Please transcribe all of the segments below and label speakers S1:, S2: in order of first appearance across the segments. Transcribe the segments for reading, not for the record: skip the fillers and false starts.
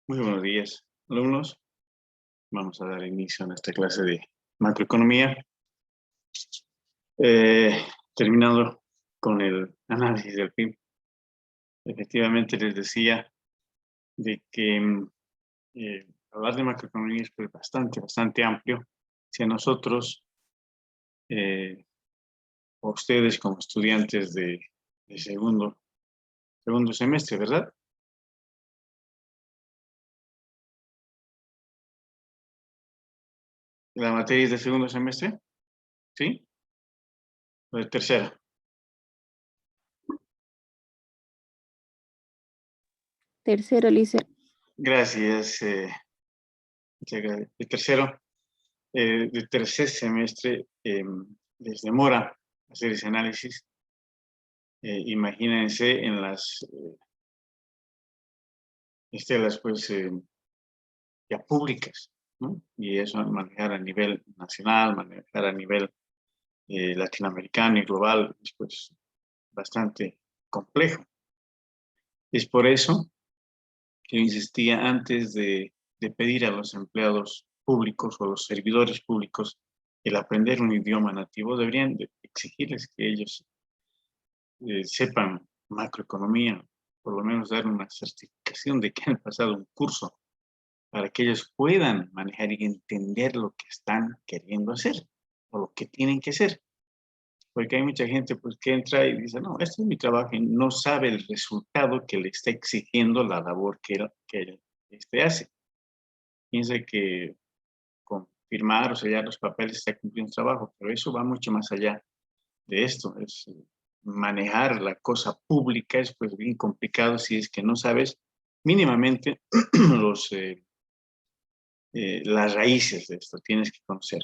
S1: Muy buenos días, alumnos. Vamos a dar inicio a esta clase de macroeconomía. Terminando con el análisis del PIB. Efectivamente, les decía de que hablar de macroeconomía es pues, bastante amplio. Si a nosotros, o ustedes como estudiantes de segundo semestre, ¿verdad? ¿La materia es de segundo semestre? ¿Sí? ¿O de tercera?
S2: Tercero, Lice.
S1: Gracias. De tercero. De tercer semestre les demora hacer ese análisis. Imagínense en las estelas pues ya públicas, ¿no? Y eso manejar a nivel nacional, manejar a nivel latinoamericano y global es pues bastante complejo. Es por eso que yo insistía antes de pedir a los empleados públicos o a los servidores públicos el aprender un idioma nativo, deberían exigirles que ellos sepan macroeconomía, por lo menos dar una certificación de que han pasado un curso para que ellos puedan manejar y entender lo que están queriendo hacer o lo que tienen que hacer. Porque hay mucha gente pues, que entra y dice, no, este es mi trabajo y no sabe el resultado que le está exigiendo la labor que hace. Piensa que con firmar o sellar los papeles está cumpliendo un trabajo, pero eso va mucho más allá de esto. Es manejar la cosa pública es pues bien complicado si es que no sabes mínimamente las raíces de esto, tienes que conocer.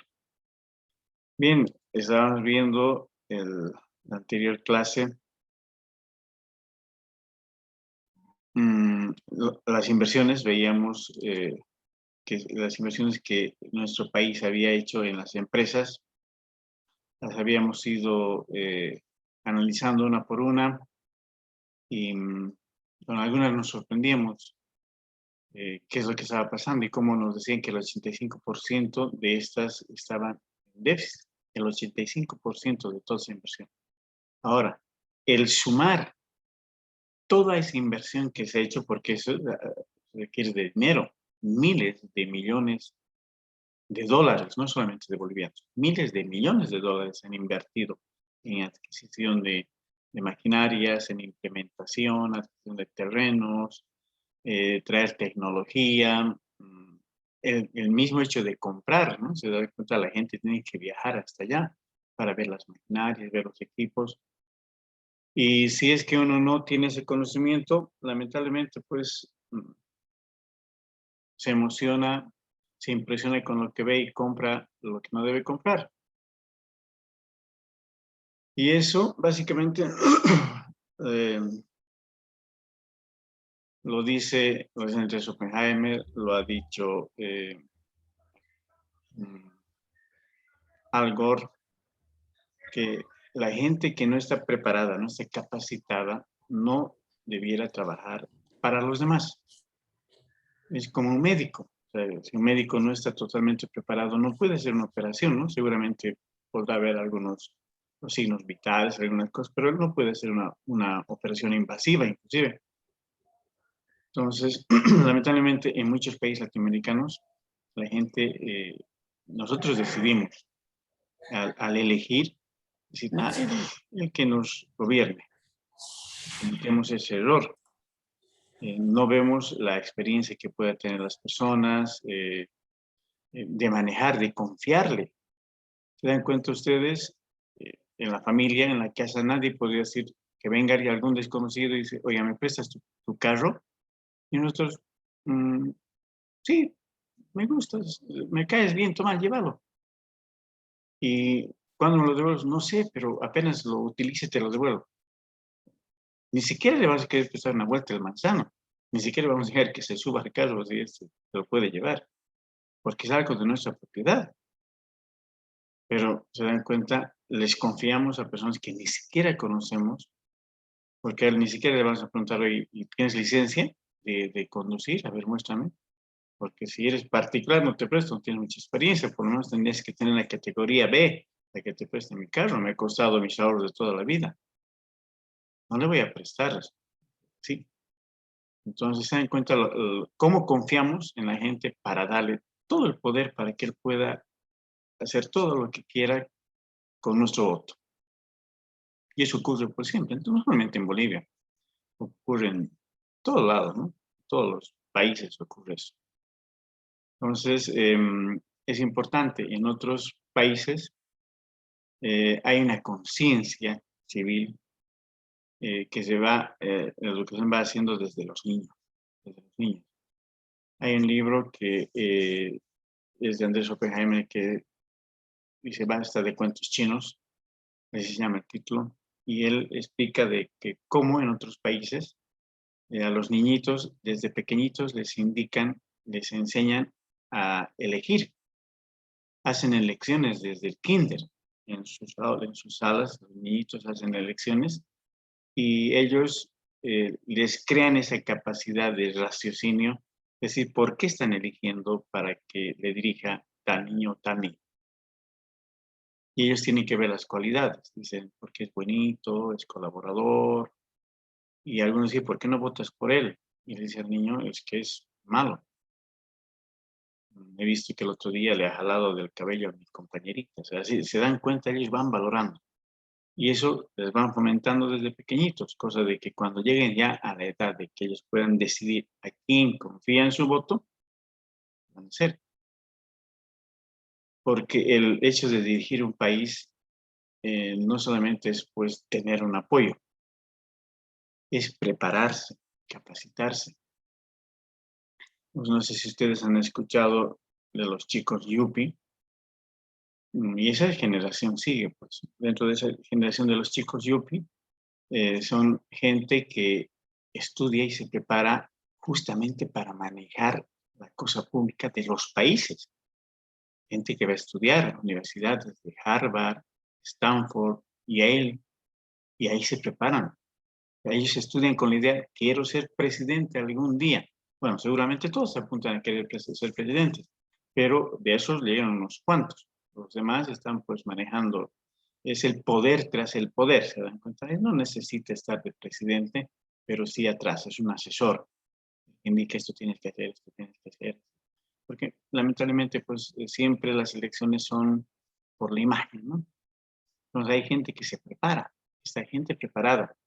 S1: Bien, estábamos viendo la anterior clase las inversiones, veíamos que las inversiones que nuestro país había hecho en las empresas las habíamos ido analizando una por una y con algunas nos sorprendíamos qué es lo que estaba pasando y cómo nos decían que el 85% de estas estaban en déficit, el 85% de toda esa inversión. Ahora, el sumar toda esa inversión que se ha hecho, porque eso requiere de dinero, miles de millones de dólares, no solamente de bolivianos, miles de millones de dólares han invertido en adquisición de maquinarias, en implementación, adquisición de terrenos, traer tecnología, el mismo hecho de comprar, ¿no? Se da cuenta, la gente tiene que viajar hasta allá para ver las maquinarias, ver los equipos. Y si es que uno no tiene ese conocimiento, lamentablemente, pues, se emociona, se impresiona con lo que ve y compra lo que no debe comprar. Y eso, básicamente, lo dice Andrés Oppenheimer, lo ha dicho Al Gore, que la gente que no está preparada, no está capacitada, no debiera trabajar para los demás. Es como un médico. O sea, si un médico no está totalmente preparado, no puede hacer una operación, ¿no? Seguramente podrá haber algunos signos vitales, algunas cosas, pero él no puede hacer una operación invasiva, inclusive. Entonces, lamentablemente, en muchos países latinoamericanos, la gente, nosotros decidimos al elegir, decir, el que nos gobierne. Cometemos ese error. No vemos la experiencia que puedan tener las personas, de manejar, de confiarle. ¿Se dan cuenta ustedes? En la familia, en la casa, nadie podría decir que venga algún desconocido y dice, oiga, ¿me prestas tu carro? Y nosotros, sí, me gustas, me caes bien, toma, llévalo. Y cuando me lo devuelves, no sé, pero apenas lo utilice, te lo devuelvo. Ni siquiera le vas a querer prestar una vuelta al manzano. Ni siquiera vamos a dejar que se suba al carro y se lo puede llevar. Porque es algo de nuestra propiedad. Pero se dan cuenta, les confiamos a personas que ni siquiera conocemos, porque a él ni siquiera le vamos a preguntar, oye, ¿tienes licencia? de conducir? A ver, muéstrame. Porque si eres particular, no te presto, no tienes mucha experiencia, por lo menos tendrías que tener la categoría B, la que te preste mi carro, me ha costado mis ahorros de toda la vida. No le voy a prestar, ¿sí? Entonces, se dan cuenta cómo confiamos en la gente para darle todo el poder para que él pueda hacer todo lo que quiera con nuestro voto. Y eso ocurre por siempre, no solamente en Bolivia, ocurre en todos lados, ¿no? En todos los países ocurre eso. Entonces, es importante. En otros países hay una conciencia civil que la educación va haciendo desde los niños. Desde los niños. Hay un libro que es de Andrés Oppenheimer que dice Basta de cuentos chinos, así se llama el título, y él explica de que cómo en otros países a los niñitos desde pequeñitos les enseñan a elegir. Hacen elecciones desde el kinder. En sus salas, los niñitos hacen elecciones y ellos les crean esa capacidad de raciocinio, es decir, ¿por qué están eligiendo para que le dirija tal niño o tal niño? Y ellos tienen que ver las cualidades, dicen, porque es bonito, es colaborador, y algunos dicen, ¿por qué no votas por él? Y le dice al niño, es que es malo. He visto que el otro día le ha jalado del cabello a mi compañerita. O sea, si se dan cuenta, ellos van valorando. Y eso les van fomentando desde pequeñitos, cosa de que cuando lleguen ya a la edad de que ellos puedan decidir a quién confía en su voto, van a ser. Porque el hecho de dirigir un país no solamente es pues tener un apoyo, es prepararse, capacitarse. Pues, no sé si ustedes han escuchado de los chicos Yupi, y esa generación sigue, pues. Dentro de esa generación de los chicos Yupi, son gente que estudia y se prepara justamente para manejar la cosa pública de los países. Gente que va a estudiar universidades de Harvard, Stanford, Yale, y ahí se preparan. Ellos estudian con la idea, quiero ser presidente algún día. Bueno, seguramente todos se apuntan a querer ser presidentes, pero de esos llegan unos cuantos. Los demás están pues manejando, es el poder tras el poder, ¿se dan cuenta? Él no necesita estar de presidente, pero sí atrás, es un asesor. Indica esto tienes que hacer, esto tienes que hacer. Porque lamentablemente pues siempre las elecciones son por la imagen, ¿no? Entonces hay gente que se prepara, está gente preparada.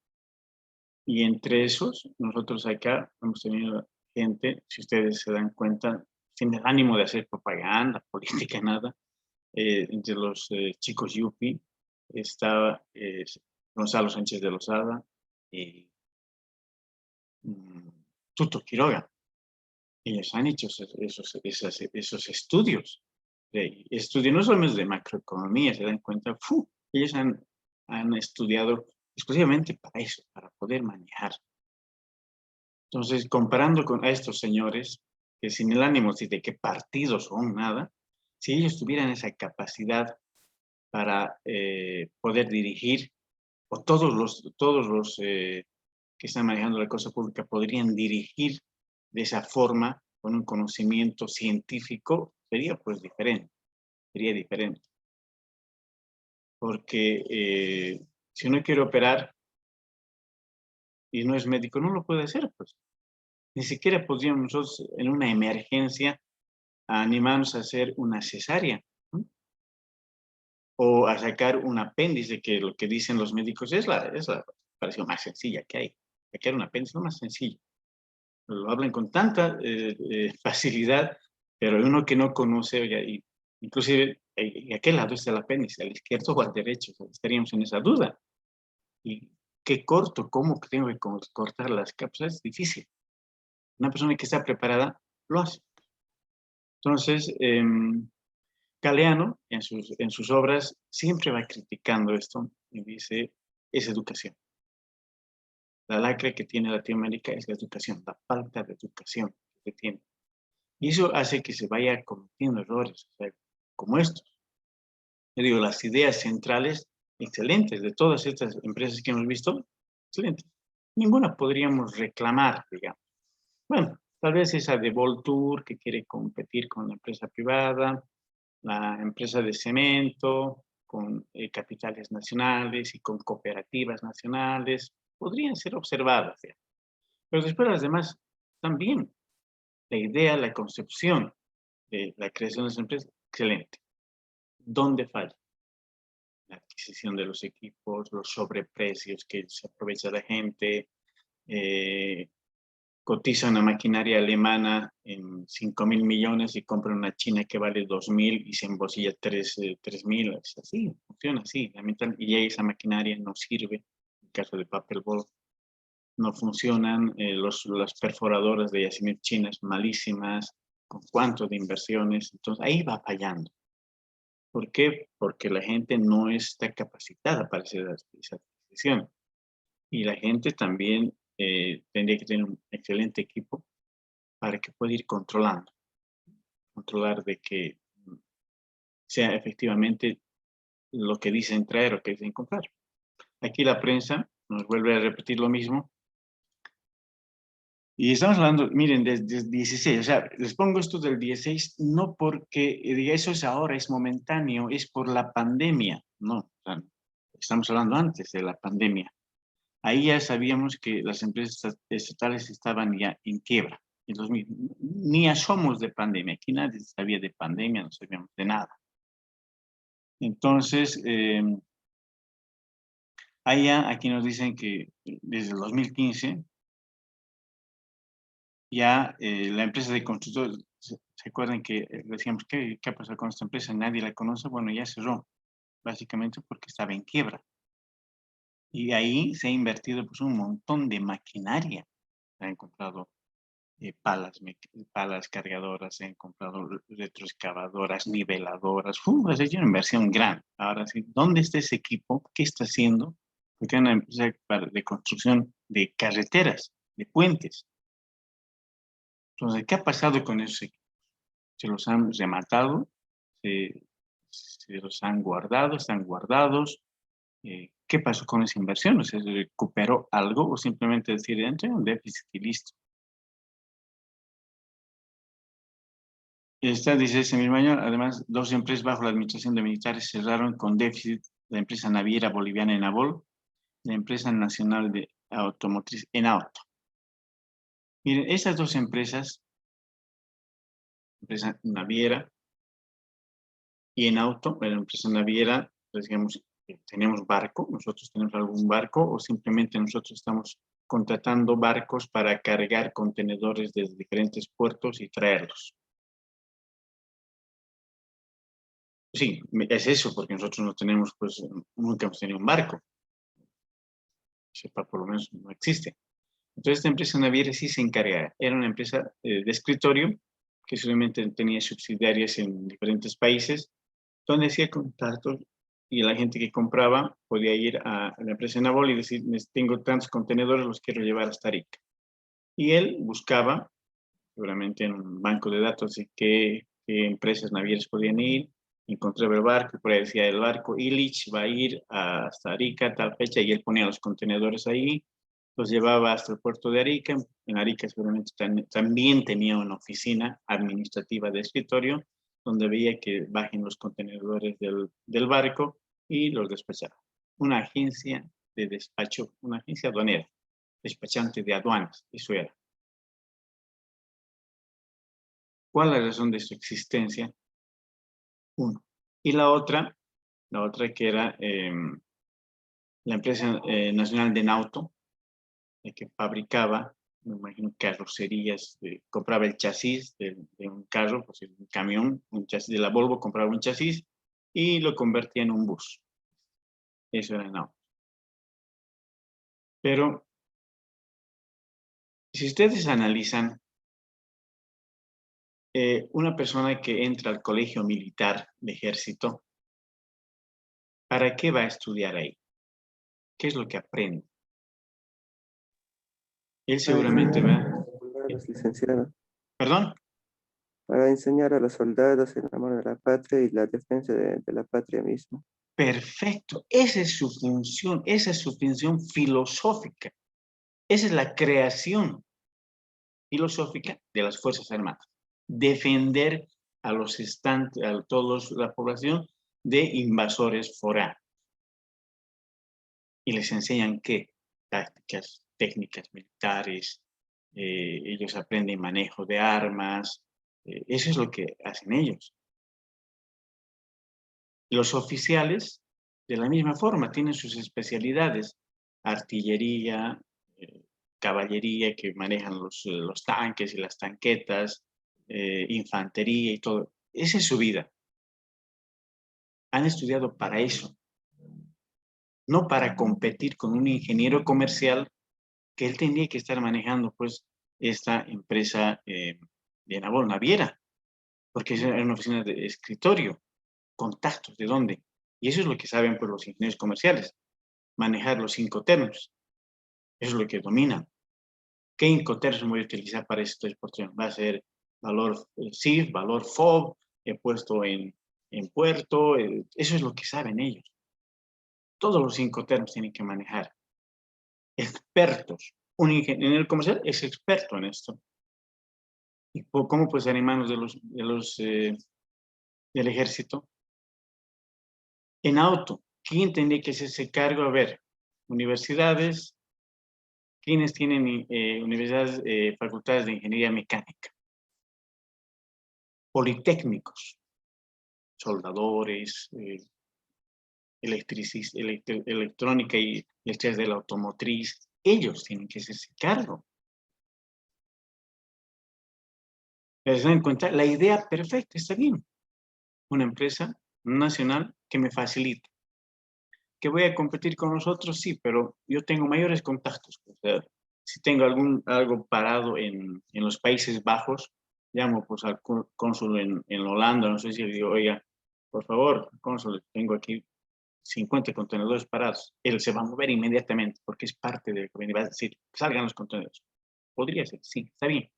S1: Y entre esos, nosotros acá hemos tenido gente, si ustedes se dan cuenta, sin el ánimo de hacer propaganda, política, nada, entre los chicos Yupi estaba Gonzalo Sánchez de Lozada y Tuto Quiroga. Ellos han hecho esos estudios. Estudios no solamente de macroeconomía, se dan cuenta, ellos han estudiado exclusivamente para eso, para poder manejar. Entonces, comparando a estos señores, que sin el ánimo de qué partidos son, nada, si ellos tuvieran esa capacidad para poder dirigir, o todos los que están manejando la cosa pública podrían dirigir de esa forma, con un conocimiento científico, sería pues diferente, sería diferente. Porque si uno quiere operar y no es médico, no lo puede hacer, pues. Ni siquiera podríamos nosotros en una emergencia animarnos a hacer una cesárea, ¿no? O a sacar un apéndice, que lo que dicen los médicos es la operación más sencilla que hay. Sacar un apéndice es lo más sencillo. Lo hablan con tanta facilidad, pero uno que no conoce, oye, inclusive, ¿a qué lado está el apéndice? ¿Al izquierdo o al derecho? O sea, estaríamos en esa duda. ¿Y qué corto? ¿Cómo tengo que cortar las cápsulas? Es difícil. Una persona que está preparada lo hace. Entonces, Galeano, en sus obras, siempre va criticando esto y dice, es educación. La lacra que tiene Latinoamérica es la educación, la falta de educación que tiene. Y eso hace que se vaya cometiendo errores, o sea, como estos. Yo digo, las ideas centrales, excelentes, de todas estas empresas que hemos visto, excelentes. Ninguna podríamos reclamar, digamos. Bueno, tal vez esa de Voltur que quiere competir con la empresa privada, la empresa de cemento, con capitales nacionales y con cooperativas nacionales, podrían ser observadas, ¿ya? Pero después las demás también. La idea, la concepción de la creación de esa empresa, excelente. ¿Dónde falla? La adquisición de los equipos, los sobreprecios que se aprovecha la gente, cotiza una maquinaria alemana en 5.000 millones y compra una china que vale 2.000 y se embosilla 3.000. Es así, funciona así. Y esa maquinaria no sirve. En el caso de Paperball, no funcionan. Las perforadoras de yacimientos chinas malísimas, con cuánto de inversiones. Entonces, ahí va fallando. ¿Por qué? Porque la gente no está capacitada para hacer esa adquisición. Y la gente también tendría que tener un excelente equipo para que pueda ir controlar de que sea efectivamente lo que dicen traer o que dicen comprar. Aquí la prensa nos vuelve a repetir lo mismo. Y estamos hablando, miren, desde 16, o sea, les pongo esto del 16, no porque diga eso es ahora, es momentáneo, es por la pandemia, no, o sea, estamos hablando antes de la pandemia. Ahí ya sabíamos que las empresas estatales estaban ya en quiebra. En 2000, ni asomos de pandemia, aquí nadie sabía de pandemia, no sabíamos de nada. Entonces, allá, aquí nos dicen que desde el 2015 ya la empresa de constructores, ¿se acuerdan que decíamos qué ha pasado con esta empresa? Nadie la conoce, bueno, ya cerró, básicamente porque estaba en quiebra. Y ahí se ha invertido pues un montón de maquinaria. Se han comprado palas cargadoras, se han comprado retroexcavadoras, niveladoras. Ha hecho una inversión grande. Ahora sí, ¿dónde está ese equipo? ¿Qué está haciendo? Porque es una empresa de construcción de carreteras, de puentes. Entonces, ¿qué ha pasado con esos equipos? Se los han rematado, se los han guardado, están guardados. ¿Qué pasó con esa inversión? ¿Se recuperó algo o simplemente decir, entra un déficit y listo? Dice ese mismo año, además, 2 empresas bajo la administración de militares cerraron con déficit: la empresa naviera boliviana Enabol, la empresa nacional de automotriz Enauto. Miren, esas 2 empresas, empresa naviera y Enauto, la empresa naviera, pues digamos, tenemos barco, nosotros tenemos algún barco o simplemente nosotros estamos contratando barcos para cargar contenedores desde diferentes puertos y traerlos. Sí, es eso, porque nosotros no tenemos, pues, nunca hemos tenido un barco. Sepa, por lo menos no existe. Entonces, esta empresa naviera sí se encargaba. Era una empresa de escritorio que solamente tenía subsidiarias en diferentes países, donde hacía contactos y la gente que compraba podía ir a la empresa Enabol y decir, tengo tantos contenedores, los quiero llevar hasta Arica. Y él buscaba, seguramente en un banco de datos, de qué empresas navieras podían ir, encontraba el barco, por ahí decía el barco Illich va a ir hasta Arica a tal fecha, y él ponía los contenedores ahí, los llevaba hasta el puerto de Arica. En Arica seguramente también tenía una oficina administrativa de escritorio, donde veía que bajen los contenedores del barco y los despachaba. Una agencia de despacho, una agencia aduanera, despachante de aduanas, eso era. ¿Cuál es la razón de su existencia? Uno. Y la otra que era la empresa nacional de Nauto, que fabricaba, me imagino, carrocerías, compraba el chasis de un carro, pues un camión, un chasis de la Volvo, compraba un chasis y lo convertía en un bus. Eso era Nauto. Pero si ustedes analizan, una persona que entra al colegio militar de ejército, ¿para qué va a estudiar ahí? ¿Qué es lo que aprende? Él
S3: Para
S1: seguramente
S3: enseñar
S1: va...
S3: a los soldados, licenciado,
S1: ¿Perdón?
S3: para enseñar a los soldados el amor de la patria y la defensa de la patria misma.
S1: Perfecto. Esa es su función filosófica. Esa es la creación filosófica de las Fuerzas Armadas. Defender a toda la población de invasores foráneos. Y les enseñan qué tácticas, técnicas militares, ellos aprenden manejo de armas, eso es lo que hacen ellos. Los oficiales, de la misma forma, tienen sus especialidades, artillería, caballería, que manejan los tanques y las tanquetas, infantería y todo. Esa es su vida. Han estudiado para eso, no para competir con un ingeniero comercial que él tenía que estar manejando, pues, esta empresa de naviera, porque es una oficina de escritorio, contactos, ¿de dónde? Y eso es lo que saben, pues, los ingenieros comerciales, manejar los Incoterms. Eso es lo que dominan. ¿Qué Incoterms voy a utilizar para esta exportación? Va a ser valor CIF, valor FOB, puesto en puerto, eso es lo que saben ellos. Todos los Incoterms tienen que manejar. Expertos. Un ingeniero comercial es experto en esto. ¿Y cómo puede ser en manos del ejército? En auto, ¿quién tendría que hacerse cargo? A ver, universidades, ¿quiénes tienen universidades, facultades de ingeniería mecánica? Politécnicos, soldadores, electrónica y electricidad de la automotriz, ellos tienen que hacerse cargo. Pero se dan cuenta, la idea perfecta está bien. Una empresa nacional que me facilite. ¿Que voy a competir con nosotros? Sí, pero yo tengo mayores contactos. O sea, si tengo algo parado en los Países Bajos, llamo pues al cónsul en Holanda, no sé si le digo, oiga, por favor, cónsul, tengo aquí 50 contenedores parados. Él se va a mover inmediatamente porque es parte del que va a decir, salgan los contenedores. Podría ser, sí, está bien.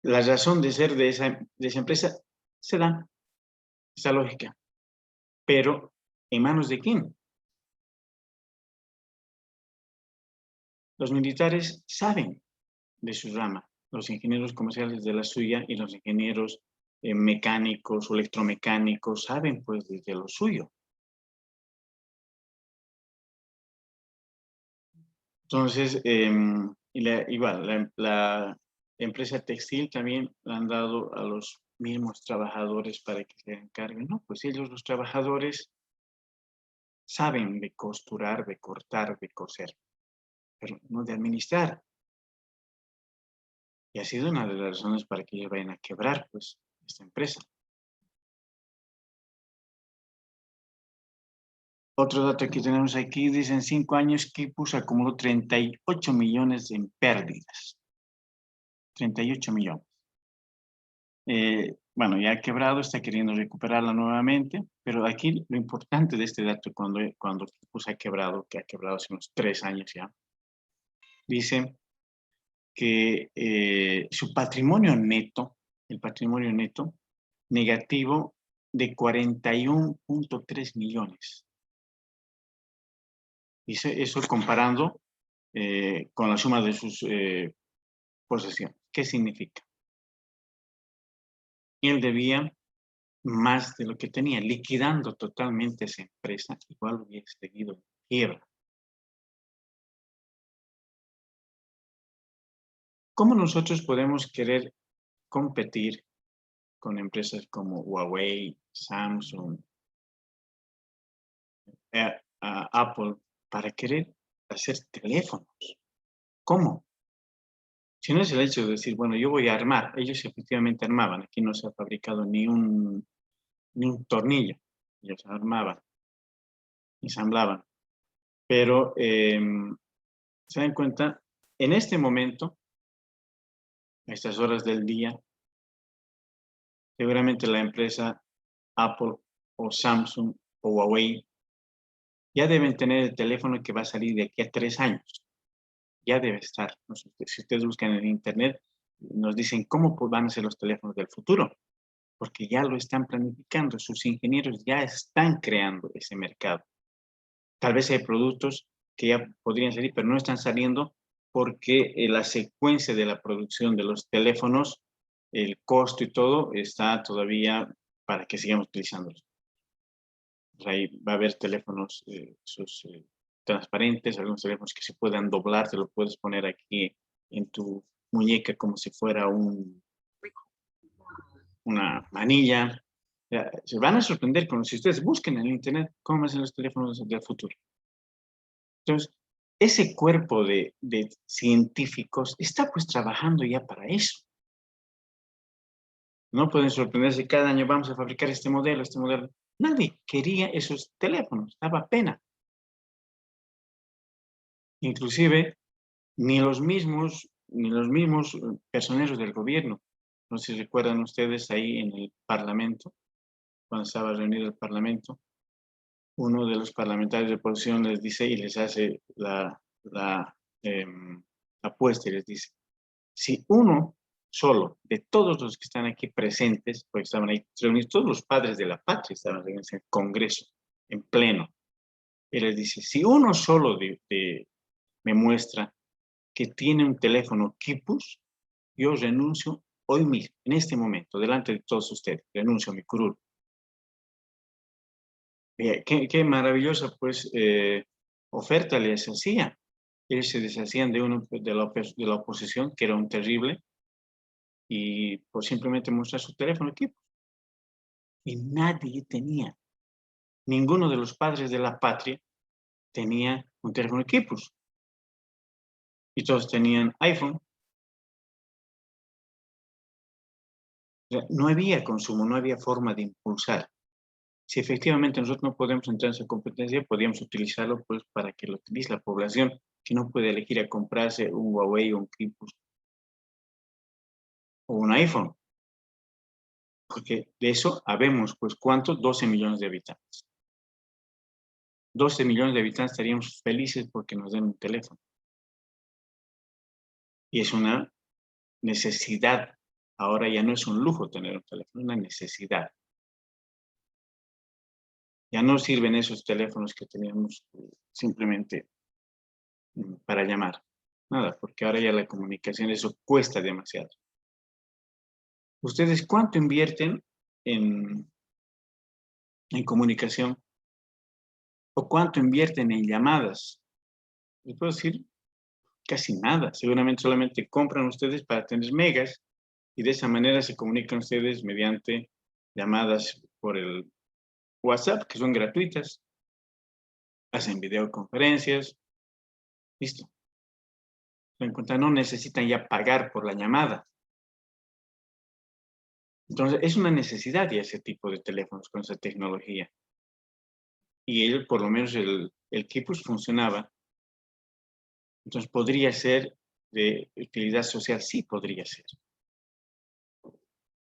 S1: La razón de ser de esa empresa se da, esa lógica. Pero, ¿en manos de quién? Los militares saben de su rama, los ingenieros comerciales de la suya y los ingenieros mecánicos o electromecánicos saben pues de lo suyo. Entonces, igual, la empresa textil también le han dado a los mismos trabajadores para que se encarguen. No, pues ellos, los trabajadores, saben de costurar, de cortar, de coser, pero no de administrar. Y ha sido una de las razones para que ellos vayan a quebrar, pues, esta empresa. Otro dato que tenemos aquí, dicen 5 años, Kipus acumuló 38 millones en pérdidas. 38 millones. Bueno, ya ha quebrado, está queriendo recuperarla nuevamente, pero aquí lo importante de este dato, cuando Kipus ha quebrado, que ha quebrado hace unos 3 años ya, dice que su patrimonio neto, el patrimonio neto, negativo de 41.3 millones. Dice eso comparando con la suma de sus posesiones. ¿Qué significa? Él debía más de lo que tenía, liquidando totalmente esa empresa, igual hubiera seguido en quiebra. ¿Cómo nosotros podemos querer competir con empresas como Huawei, Samsung, Apple, para querer hacer teléfonos? ¿Cómo? Si no es el hecho de decir, bueno, yo voy a armar. Ellos efectivamente armaban. Aquí no se ha fabricado ni un tornillo. Ellos armaban, ensamblaban. Pero se dan cuenta, en este momento, a estas horas del día, seguramente la empresa Apple o Samsung o Huawei ya deben tener el teléfono que va a salir de aquí a 3 años. Ya debe estar. No sé, si ustedes buscan en internet, nos dicen cómo van a ser los teléfonos del futuro, porque ya lo están planificando. Sus ingenieros ya están creando ese mercado. Tal vez hay productos que ya podrían salir, pero no están saliendo porque la secuencia de la producción de los teléfonos, el costo y todo, está todavía para que sigamos utilizándolos. Ahí va a haber teléfonos transparentes, algunos teléfonos que se puedan doblar, te lo puedes poner aquí en tu muñeca como si fuera una manilla. Se van a sorprender si ustedes busquen en internet cómo hacen los teléfonos del futuro. Entonces, ese cuerpo de científicos está pues trabajando ya para eso. No pueden sorprenderse, cada año vamos a fabricar este modelo, este modelo. Nadie quería esos teléfonos, daba pena. Inclusive, ni los mismos personeros del gobierno. No sé si recuerdan ustedes ahí en el Parlamento, cuando estaba reunido el Parlamento, uno de los parlamentarios de oposición les dice y les hace la apuesta y les dice, si uno solo de todos los que están aquí presentes, porque estaban ahí reunidos, todos los padres de la patria estaban reunidos en el Congreso, en pleno, y les dice, si uno solo me muestra que tiene un teléfono Quipus, yo renuncio hoy mismo, en este momento, delante de todos ustedes, renuncio a mi curul. Qué maravillosa, pues, oferta les hacía. Ellos se deshacían de uno de la oposición, que era un terrible, y por simplemente mostrar su teléfono Quipus. Y nadie tenía, ninguno de los padres de la patria tenía un teléfono Quipus. Y todos tenían iPhone. O sea, no había consumo, no había forma de impulsar. Si efectivamente nosotros no podemos entrar en esa competencia, podríamos utilizarlo pues para que lo utilice la población que no puede elegir a comprarse un Huawei o un Quipus o un iPhone. Porque de eso habemos, pues, ¿cuántos? 12 millones de habitantes. 12 millones de habitantes estaríamos felices porque nos den un teléfono. Y es una necesidad. Ahora ya no es un lujo tener un teléfono, es una necesidad. Ya no sirven esos teléfonos que teníamos simplemente para llamar. Nada, porque ahora ya la comunicación, eso cuesta demasiado. ¿Ustedes cuánto invierten en comunicación? ¿O cuánto invierten en llamadas? Les puedo decir, casi nada. Seguramente solamente compran ustedes para tener megas y de esa manera se comunican ustedes mediante llamadas por el WhatsApp, que son gratuitas. Hacen videoconferencias. Listo. Se dan cuenta, no necesitan ya pagar por la llamada. Entonces, es una necesidad ya ese tipo de teléfonos con esa tecnología. Y él, por lo menos el Quipus funcionaba. Entonces, ¿podría ser de utilidad social? Sí, podría ser.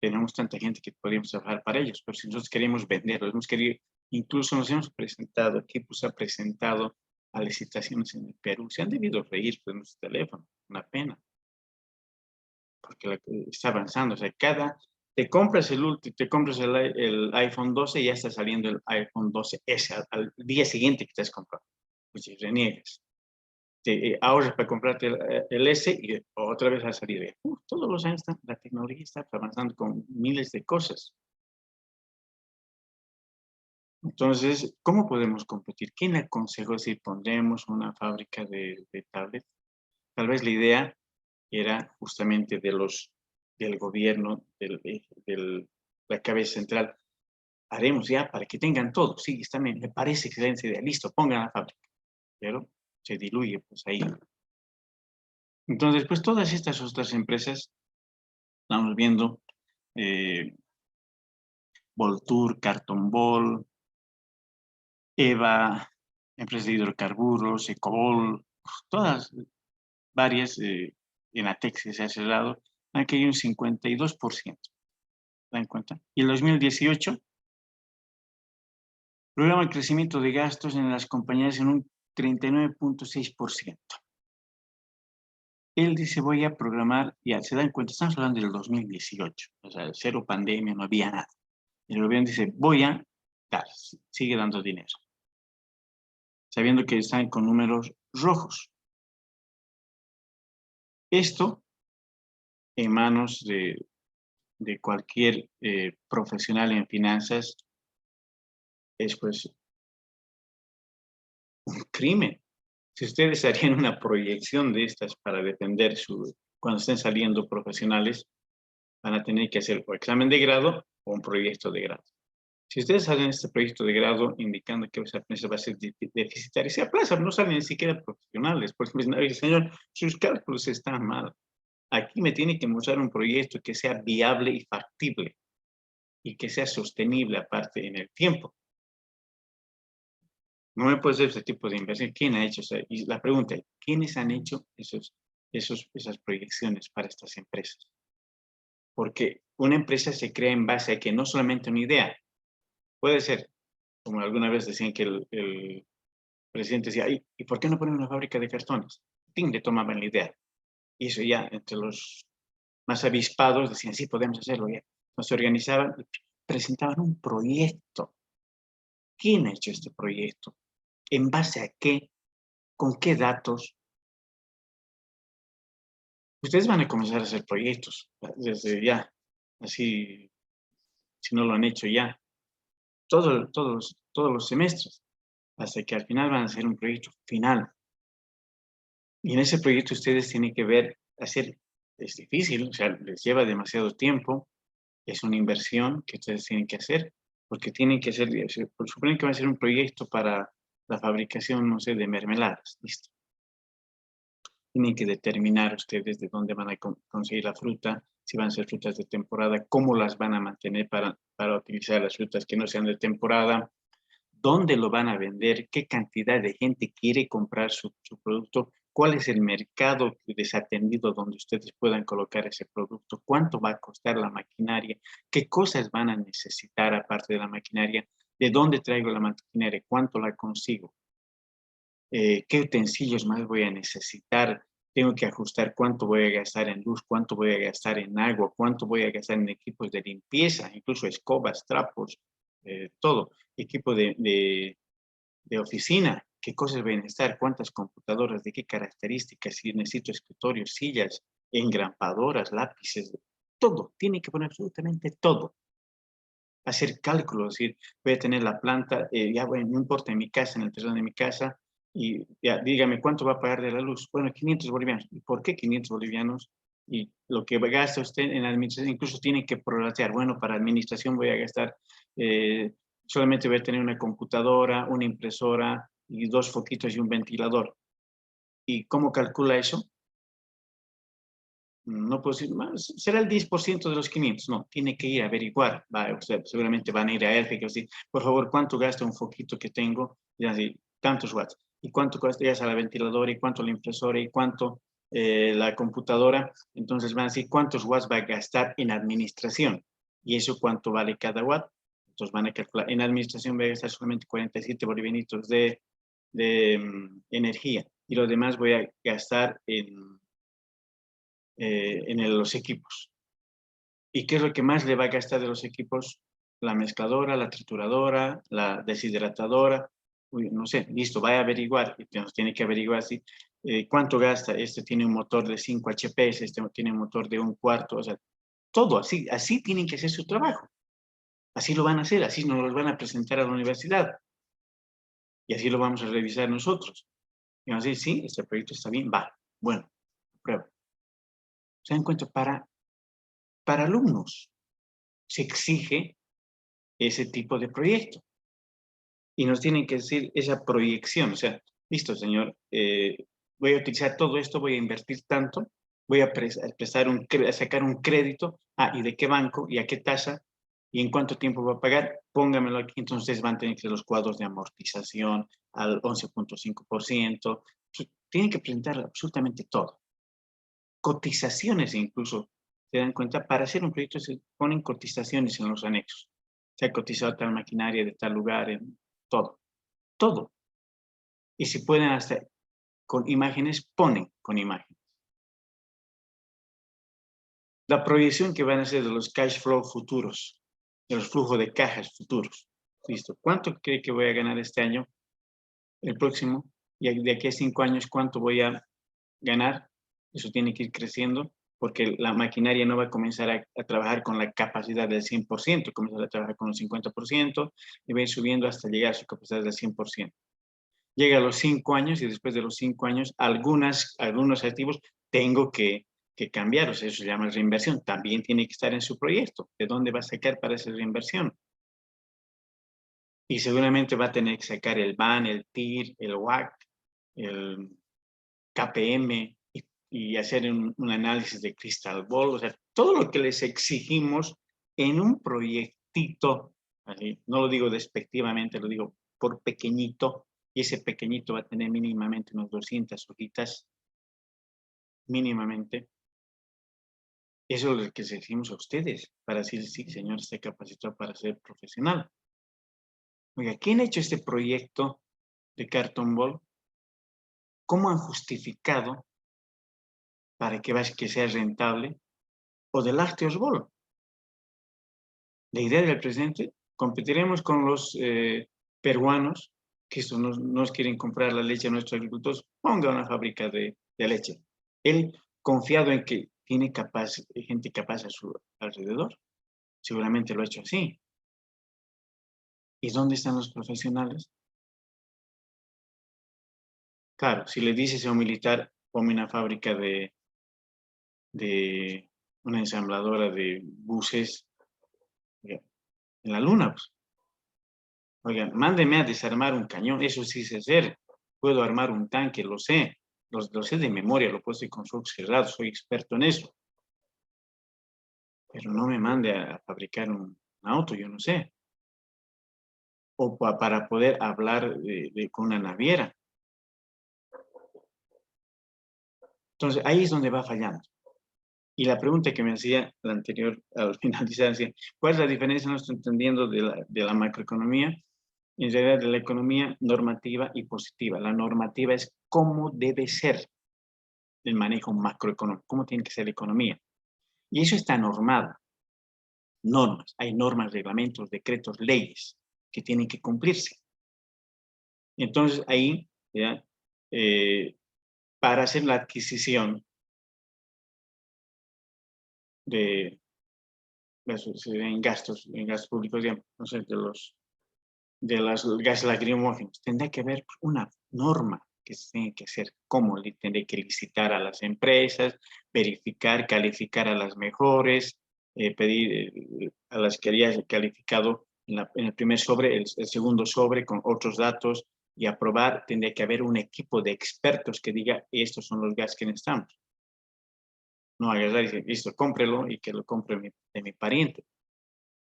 S1: Tenemos tanta gente que podríamos trabajar para ellos, pero si nosotros queremos venderlos, hemos querido, incluso nos hemos presentado, Quipus ha presentado a licitaciones en el Perú, se han debido reír de nuestro teléfono, una pena, porque está avanzando, o sea, te compras te compras el iPhone 12 y ya está saliendo el iPhone 12S al día siguiente que te has comprado, pues si reniegas. Te ahorras para comprarte el S y otra vez va a salir. Todos los años la tecnología está avanzando con miles de cosas. Entonces, ¿cómo podemos competir? ¿Quién le aconsejó si pondremos una fábrica de tablets? Tal vez la idea era justamente del gobierno, de la cabeza central. Haremos ya para que tengan todo. Sí, está bien, me parece excelente idea. Listo, pongan la fábrica. Pero se diluye pues ahí. Entonces, pues todas estas otras empresas, estamos viendo Voltur, Carton Ball, EVA, empresas de hidrocarburos, Ecobol, todas, varias, Enatex que se ha cerrado, han caído un 52%. ¿Se dan cuenta? Y el 2018, programa el crecimiento de gastos en las compañías en un 39.6%. Él dice, voy a programar, ya se dan cuenta, estamos hablando del 2018, o sea, cero pandemia, no había nada. El gobierno dice, voy a dar, sigue dando dinero, sabiendo que están con números rojos. Esto en manos de cualquier profesional en finanzas es pues un crimen. Si ustedes harían una proyección de estas para defender cuando estén saliendo profesionales, van a tener que hacer o examen de grado o un proyecto de grado. Si ustedes salen este proyecto de grado indicando que esa empresa va a ser deficitaria, se aplazan, no salen ni siquiera profesionales, porque me dicen, señor, sus cálculos están mal. Aquí me tiene que mostrar un proyecto que sea viable y factible y que sea sostenible aparte en el tiempo. No me puede hacer ese tipo de inversión. ¿Quién ha hecho eso? Y la pregunta es, ¿quiénes han hecho esas proyecciones para estas empresas? Porque una empresa se crea en base a que no solamente una idea, puede ser, como alguna vez decían que el presidente decía, ¿y por qué no ponen una fábrica de cartones? ¡Ting! Le tomaban la idea. Y eso ya, entre los más avispados, decían, sí, podemos hacerlo ya. Entonces se organizaban y presentaban un proyecto. ¿Quién ha hecho este proyecto? ¿En base a qué? ¿Con qué datos? Ustedes van a comenzar a hacer proyectos desde ya, así, si no lo han hecho ya, todos los semestres, hasta que al final van a hacer un proyecto final. Y en ese proyecto ustedes tienen que ver, es difícil, o sea, les lleva demasiado tiempo, es una inversión que ustedes tienen que hacer, porque tienen que hacer, suponen que va a ser un proyecto para la fabricación, no sé, de mermeladas, listo. Tienen que determinar ustedes de dónde van a conseguir la fruta, si van a ser frutas de temporada, cómo las van a mantener para utilizar las frutas que no sean de temporada, dónde lo van a vender, qué cantidad de gente quiere comprar su producto, cuál es el mercado desatendido donde ustedes puedan colocar ese producto, cuánto va a costar la maquinaria, qué cosas van a necesitar aparte de la maquinaria, de dónde traigo la maquinaria, cuánto la consigo. ¿Qué utensilios más voy a necesitar? Tengo que ajustar cuánto voy a gastar en luz, cuánto voy a gastar en agua, cuánto voy a gastar en equipos de limpieza, incluso escobas, trapos, todo. Equipo de oficina, qué cosas voy a necesitar, cuántas computadoras, de qué características, si necesito escritorios, sillas, engrampadoras, lápices, todo. Tiene que poner absolutamente todo. Hacer cálculos, es decir, voy a tener la planta, ya bueno, no importa en mi casa, en el terreno de mi casa, y ya, dígame, ¿cuánto va a pagar de la luz? Bueno, 500 bolivianos. ¿Y por qué 500 bolivianos? Y lo que gasta usted en administración, incluso tiene que prorratear. Bueno, para administración voy a gastar, solamente voy a tener una computadora, una impresora y 2 foquitos y un ventilador. ¿Y cómo calcula eso? No puedo decir, más, será el 10% de los 500. No, tiene que ir a averiguar. Seguramente van a ir a ERGE, así, por favor, ¿cuánto gasta un foquito que tengo? Y así, tantos watts. ¿Y cuánto gasta la ventiladora? ¿Y cuánto la impresora? ¿Y cuánto la computadora? Entonces van a decir, ¿cuántos watts va a gastar en administración? ¿Y eso cuánto vale cada watt? Entonces van a calcular. En administración voy a gastar solamente 47 bolivianitos de energía. Y lo demás voy a gastar en los equipos. ¿Y qué es lo que más le va a gastar de los equipos? La mezcladora, la trituradora, la deshidratadora. Uy, no sé, listo, vaya a averiguar. Tiene que averiguar si, cuánto gasta. Este tiene un motor de 5 HP, este tiene un motor de 1/4. O sea, todo así tienen que hacer su trabajo. Así lo van a hacer, así nos lo van a presentar a la universidad. Y así lo vamos a revisar nosotros. Y vamos a decir, sí, este proyecto está bien, va. Bueno, prueba. Se dan cuenta, para alumnos se exige ese tipo de proyecto. Y nos tienen que decir esa proyección, o sea, listo, señor, voy a utilizar todo esto, voy a invertir tanto, voy a sacar un crédito, ¿y de qué banco? ¿Y a qué tasa? ¿Y en cuánto tiempo va a pagar? Póngamelo aquí, entonces van a tener que ser los cuadros de amortización al 11.5%. Tienen que presentar absolutamente todo. Cotizaciones incluso, se dan cuenta, para hacer un proyecto se ponen cotizaciones en los anexos. Se ha cotizado tal maquinaria de tal lugar, en todo, todo. Y si pueden hasta con imágenes, ponen con imágenes. La proyección que van a hacer de los cash flow futuros, de los flujos de cajas futuros. Listo. ¿Cuánto cree que voy a ganar este año? El próximo. Y de aquí a 5 años, ¿cuánto voy a ganar? Eso tiene que ir creciendo porque la maquinaria no va a comenzar a trabajar con la capacidad del 100%, comenzar a trabajar con el 50% y va a ir subiendo hasta llegar a su capacidad del 100%. Llega a los 5 años y después de los 5 años, algunos activos tengo que cambiar, o sea, eso se llama reinversión. También tiene que estar en su proyecto. ¿De dónde va a sacar para esa reinversión? Y seguramente va a tener que sacar el BAN, el TIR, el WAC, el KPM y hacer un análisis de Crystal Ball, o sea, todo lo que les exigimos en un proyectito, así, no lo digo despectivamente, lo digo por pequeñito, y ese pequeñito va a tener mínimamente unos 200 hojitas, mínimamente. Eso es lo que les exigimos a ustedes, para decir, sí, señor, está capacitado para ser profesional. Oiga, ¿quién ha hecho este proyecto de Carton Ball? ¿Cómo han justificado para que sea rentable? O del Lácteos Ball. La idea del presidente, competiremos con los peruanos, que nos quieren comprar la leche a nuestros agricultores, ponga una fábrica de leche. Él, confiado en que tiene gente capaz a su alrededor, seguramente lo ha hecho así. ¿Y dónde están los profesionales? Claro, si le dices a un militar, ponme una fábrica de una ensambladora de buses en la luna, pues. Oigan, mándeme a desarmar un cañón, eso sí sé hacer. Puedo armar un tanque, lo sé. Lo sé de memoria, lo puedo hacer con ojos cerrados, soy experto en eso. Pero no me mande a fabricar un auto, yo no sé. O para poder hablar con una naviera. Entonces, ahí es donde va fallando. Y la pregunta que me hacía la anterior, al finalizar, decía, ¿cuál es la diferencia, no estoy entendiendo, de la macroeconomía? En realidad, de la economía normativa y positiva. La normativa es cómo debe ser el manejo macroeconómico, cómo tiene que ser la economía. Y eso está normado. Normas, hay normas, reglamentos, decretos, leyes que tienen que cumplirse. Entonces, ahí, ¿ya? Para hacer la adquisición en gastos públicos, digamos, no sé, de los gases lacrimógenos, tendrá que haber una norma que se tiene que hacer, cómo le tendré que licitar a las empresas, verificar, calificar a las mejores, pedir a las que haya calificado en el primer sobre, el segundo sobre con otros datos y aprobar. Tendría que haber un equipo de expertos que diga, estos son los gases que necesitamos. No agarrar y decir, listo, cómprelo y que lo compre de mi pariente.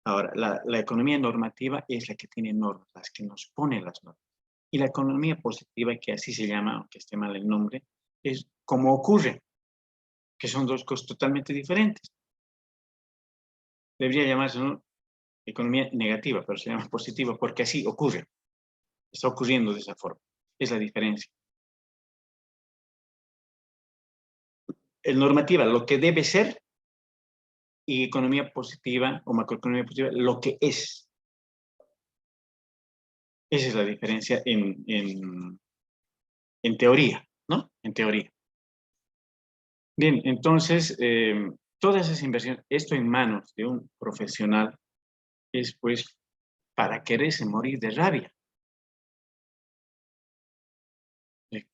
S1: Ahora, la economía normativa es la que tiene normas, las que nos pone las normas. Y la economía positiva, que así se llama, aunque esté mal el nombre, es como ocurre, que son dos cosas totalmente diferentes. Debería llamarse, ¿no?, economía negativa, pero se llama positiva porque así ocurre. Está ocurriendo de esa forma. Es la diferencia. El normativa, lo que debe ser, y economía positiva o macroeconomía positiva, lo que es. Esa es la diferencia en teoría, ¿no? En teoría. Bien, entonces, todas esas inversiones, esto en manos de un profesional es pues para quererse morir de rabia.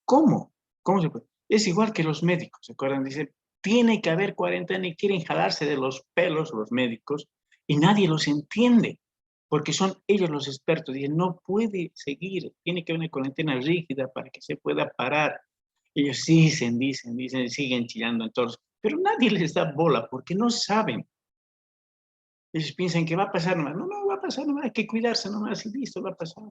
S1: ¿Cómo? ¿Cómo se puede? Es igual que los médicos, ¿se acuerdan? Dicen, tiene que haber cuarentena y quieren jalarse de los pelos los médicos y nadie los entiende, porque son ellos los expertos. Dicen, no puede seguir, tiene que haber una cuarentena rígida para que se pueda parar. Ellos dicen, siguen chillando en todos, pero nadie les da bola porque no saben. Ellos piensan que va a pasar nomás. No, no va a pasar nomás, hay que cuidarse nomás y listo, va a pasar.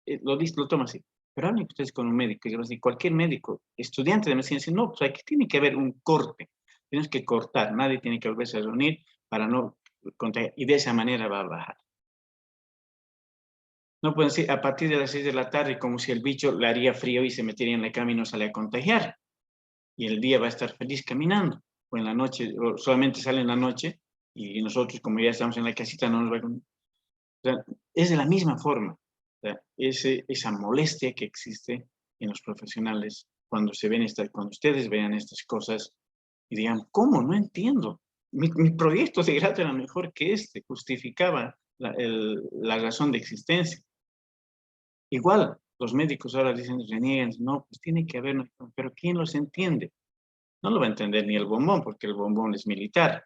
S1: Lo toma así. Pero hablen ustedes con un médico, y cualquier médico, estudiante de medicina, dice, no, pues aquí tiene que haber un corte. Tienes que cortar, nadie tiene que volverse a reunir para no contagiar. Y de esa manera va a bajar. No pueden decir a partir de las 6 de la tarde, como si el bicho le haría frío y se metería en la cama y no sale a contagiar. Y el día va a estar feliz caminando. O en la noche, o solamente sale en la noche, y nosotros, como ya estamos en la casita, no nos va a... O sea, es de la misma forma. O sea, esa molestia que existe en los profesionales cuando ustedes vean estas cosas Y digan, ¿cómo? No entiendo. Mi proyecto de grado era mejor que este, justificaba la razón de existencia. Igual, los médicos ahora dicen, reniegan, no, pues tiene que haber, pero ¿quién los entiende? No lo va a entender ni el Bombón, porque el Bombón es militar.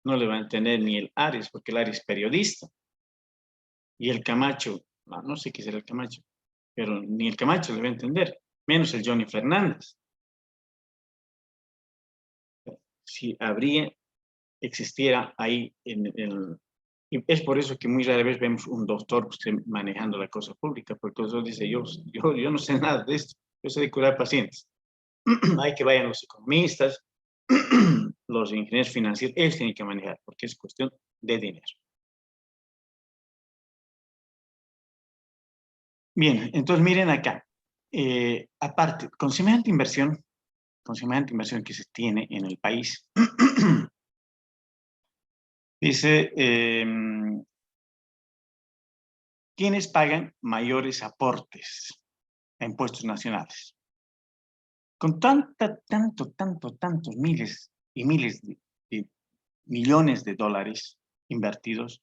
S1: No le va a entender ni el Ares, porque el Ares es periodista. Y el Camacho, no sé qué será el Camacho, pero ni el Camacho le va a entender, menos el Johnny Fernández. Si existiera ahí y es por eso que muy rara vez vemos un doctor manejando la cosa pública, porque el doctor dice, yo no sé nada de esto, yo sé de curar pacientes. Hay que vayan los economistas, los ingenieros financieros, ellos tienen que manejar, porque es cuestión de dinero. Bien, entonces miren acá. Aparte, con semejante inversión que se tiene en el país, dice, ¿quiénes pagan mayores aportes a impuestos nacionales? Con tantos miles y miles de millones de dólares invertidos,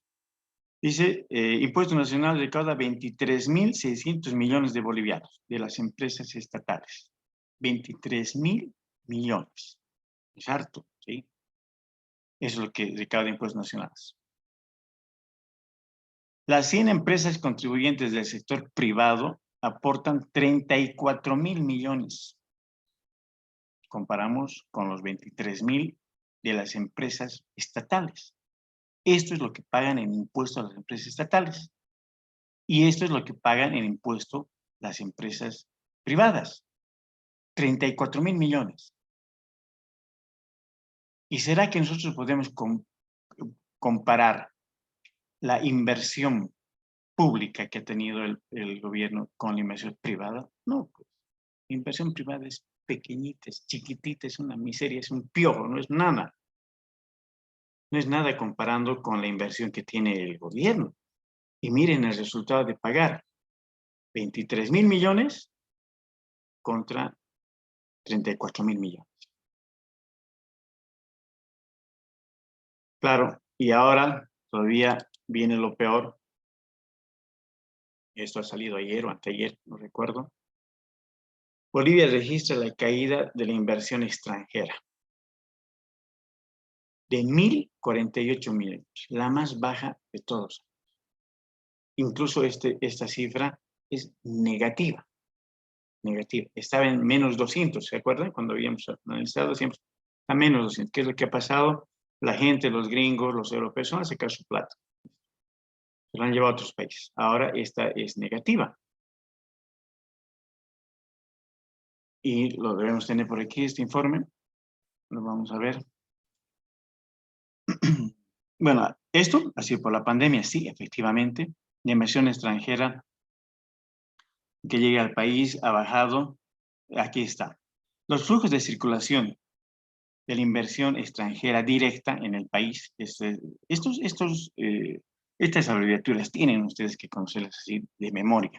S1: dice, Impuesto Nacional recauda 23.600 millones de bolivianos de las empresas estatales. 23.000 millones. Es harto, ¿sí? Eso es lo que recauda impuestos nacionales. Las 100 empresas contribuyentes del sector privado aportan 34.000 millones. Comparamos con los 23.000 de las empresas estatales. Esto es lo que pagan en impuesto a las empresas estatales. Y esto es lo que pagan en impuesto las empresas privadas. 34.000 millones. ¿Y será que nosotros podemos comparar la inversión pública que ha tenido el gobierno con la inversión privada? No, pues. La inversión privada es pequeñita, es chiquitita, es una miseria, es un piojo, no es nada. No es nada comparando con la inversión que tiene el gobierno. Y miren el resultado de pagar 23.000 millones contra 34.000 millones. Claro, y ahora todavía viene lo peor. Esto ha salido ayer o anteayer, no recuerdo. Bolivia registra la caída de la inversión extranjera de 1.048 millones, la más baja de todos. Incluso esta cifra es negativa. Estaba en menos 200, ¿se acuerdan? Cuando habíamos analizado siempre a menos 200. ¿Qué es lo que ha pasado? La gente, los gringos, los europeos van a sacar su plata. Se lo han llevado a otros países. Ahora esta es negativa. Y lo debemos tener por aquí, este informe. Lo vamos a ver. Bueno, esto ha sido por la pandemia, sí, efectivamente. La inversión extranjera que llega al país ha bajado. Aquí está. Los flujos de circulación de la inversión extranjera directa en el país. Estas abreviaturas tienen ustedes que conocerlas así de memoria.